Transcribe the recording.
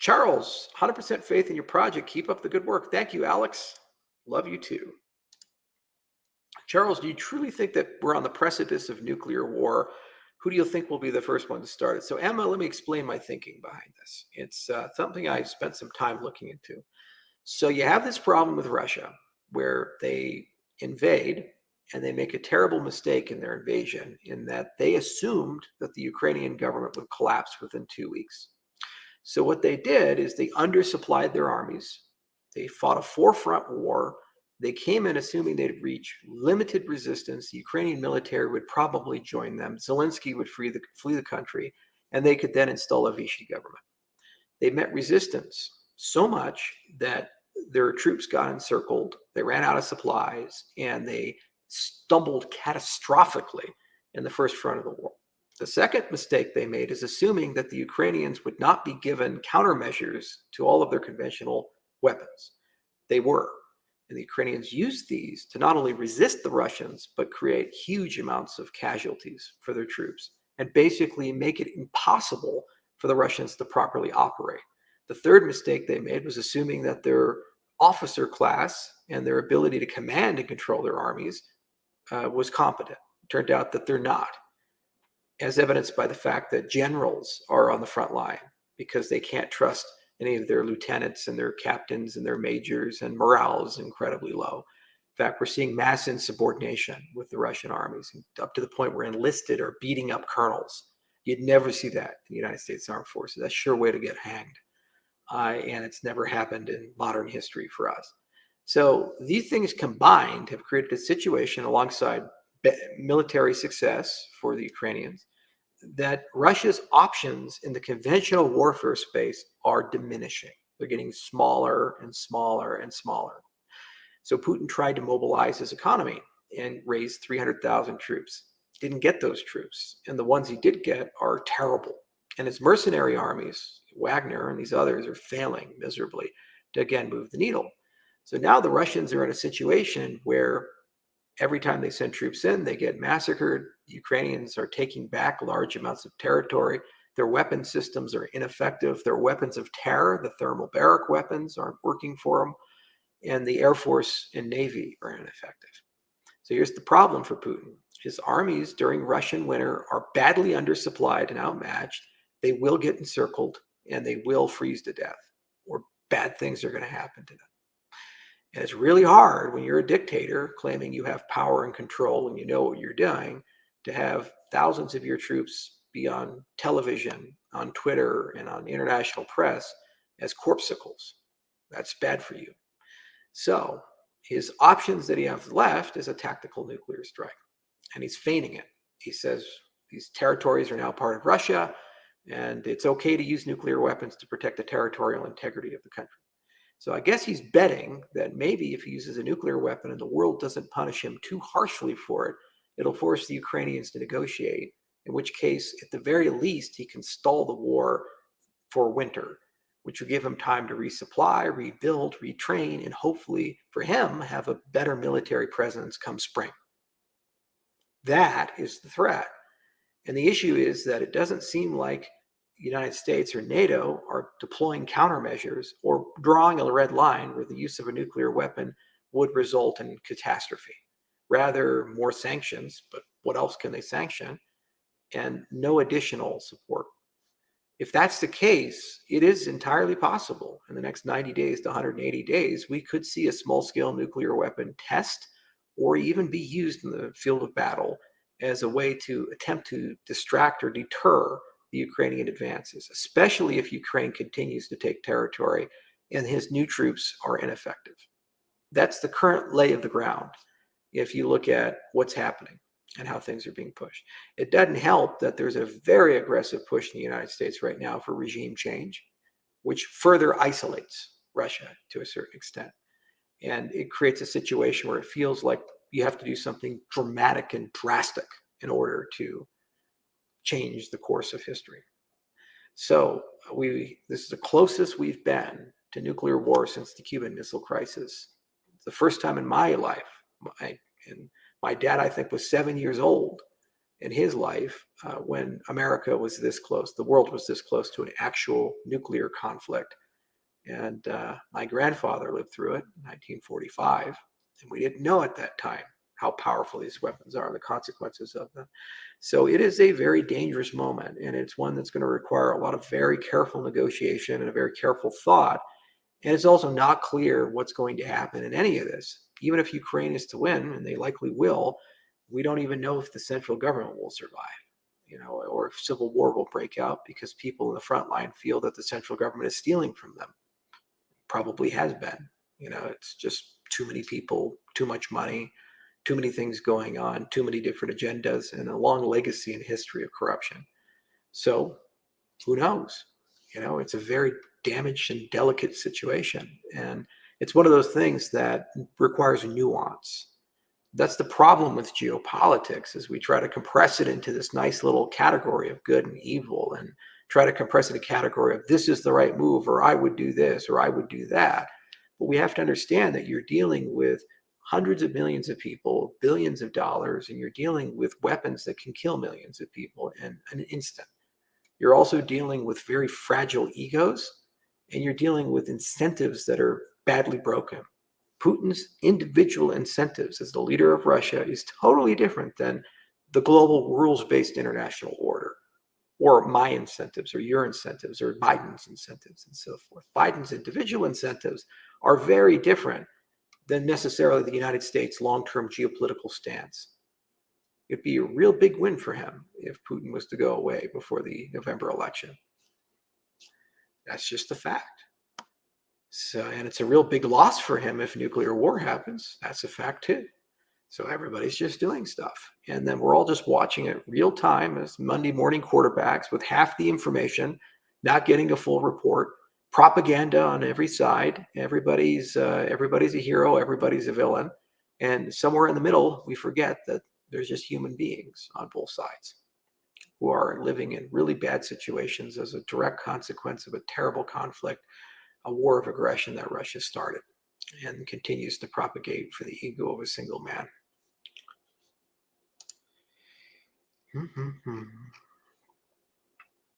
Charles, 100% faith in your project. Keep up the good work. Thank you, Alex. Love you too. Charles, do you truly think that we're on the precipice of nuclear war? Who do you think will be the first one to start it? So, Emma, let me explain my thinking behind this. It's something I spent some time looking into. So, you have this problem with Russia where they invade and they make a terrible mistake in their invasion in that they assumed that the Ukrainian government would collapse within 2 weeks. So, what they did is they undersupplied their armies. They fought a four-front war. They came in assuming they'd reach limited resistance. The Ukrainian military would probably join them. Zelensky would flee the country, and they could then install a Vichy government. They met resistance so much that their troops got encircled, they ran out of supplies, and they stumbled catastrophically in the first front of the war. The second mistake they made is assuming that the Ukrainians would not be given countermeasures to all of their conventional weapons. They were. And the Ukrainians used these to not only resist the Russians, but create huge amounts of casualties for their troops and basically make it impossible for the Russians to properly operate. The third mistake they made was assuming that their officer class and their ability to command and control their armies was competent. It turned out that they're not, as evidenced by the fact that generals are on the front line because they can't trust any of their lieutenants and their captains and their majors, and morale is incredibly low. In fact, we're seeing mass insubordination with the Russian armies, up to the point where enlisted are beating up colonels. You'd never see that in the United States Armed Forces. That's a sure way to get hanged. And it's never happened in modern history for us. So these things combined have created a situation alongside military success for the Ukrainians that Russia's options in the conventional warfare space are diminishing. They're getting smaller and smaller and smaller. So Putin tried to mobilize his economy and raise 300,000 troops. Didn't get those troops. And the ones he did get are terrible. And his mercenary armies, Wagner and these others, are failing miserably to, again, move the needle. So now the Russians are in a situation where every time they send troops in, they get massacred. The Ukrainians are taking back large amounts of territory. Their weapon systems are ineffective. Their weapons of terror, the thermobaric weapons, aren't working for them. And the Air Force and Navy are ineffective. So here's the problem for Putin. His armies during Russian winter are badly undersupplied and outmatched. They will get encircled and they will freeze to death, or bad things are going to happen to them. And it's really hard when you're a dictator claiming you have power and control and you know what you're doing to have thousands of your troops be on television, on Twitter, and on international press as corpsicles. That's bad for you. So his options that he has left is a tactical nuclear strike, and he's feigning it. He says these territories are now part of Russia, and it's okay to use nuclear weapons to protect the territorial integrity of the country. So I guess he's betting that maybe if he uses a nuclear weapon and the world doesn't punish him too harshly for it, it'll force the Ukrainians to negotiate, in which case, at the very least, he can stall the war for winter, which will give him time to resupply, rebuild, retrain, and hopefully, for him, have a better military presence come spring. That is the threat. And the issue is that it doesn't seem like the United States or NATO are deploying countermeasures or drawing a red line where the use of a nuclear weapon would result in catastrophe. Rather, more sanctions, but what else can they sanction? And no additional support. If that's the case, it is entirely possible in the next 90 days to 180 days, we could see a small-scale nuclear weapon test or even be used in the field of battle as a way to attempt to distract or deter the Ukrainian advances, especially if Ukraine continues to take territory and his new troops are ineffective. That's the current lay of the ground if you look at what's happening and how things are being pushed. It doesn't help that there's a very aggressive push in the United States right now for regime change, which further isolates Russia to a certain extent. And it creates a situation where it feels like you have to do something dramatic and drastic in order to change the course of history. So this is the closest we've been to nuclear war since the Cuban Missile Crisis. The first time in my life, my dad, I think, was 7 years old in his life when America was this close, the world was this close to an actual nuclear conflict. And my grandfather lived through it in 1945, and we didn't know at that time how powerful these weapons are, the consequences of them. So it is a very dangerous moment, and it's one that's going to require a lot of very careful negotiation and a very careful thought. And it's also not clear what's going to happen in any of this. Even if Ukraine is to win, and they likely will, we don't even know if the central government will survive, or if civil war will break out because people in the front line feel that the central government is stealing from them. Probably has been. It's just too many people, too much money, too many things going on, too many different agendas, and a long legacy and history of corruption. So who knows? It's a very damaged and delicate situation. And it's one of those things that requires nuance. That's the problem with geopolitics, is we try to compress it into this nice little category of good and evil, and try to compress it a category of this is the right move, or I would do this, or I would do that. But we have to understand that you're dealing with hundreds of millions of people, billions of dollars, and you're dealing with weapons that can kill millions of people in an instant. You're also dealing with very fragile egos, and you're dealing with incentives that are badly broken. Putin's individual incentives as the leader of Russia is totally different than the global rules-based international order, or my incentives, or your incentives, or Biden's incentives, and so forth. Biden's individual incentives are very different than necessarily the United States' long-term geopolitical stance. It'd be a real big win for him if Putin was to go away before the November election. That's just a fact. So, and it's a real big loss for him if nuclear war happens. That's a fact too. So everybody's just doing stuff. And then we're all just watching it real time as Monday morning quarterbacks with half the information, not getting a full report, propaganda on every side. Everybody's a hero, everybody's a villain. And somewhere in the middle, we forget that there's just human beings on both sides who are living in really bad situations as a direct consequence of a terrible conflict, a war of aggression that Russia started and continues to propagate for the ego of a single man.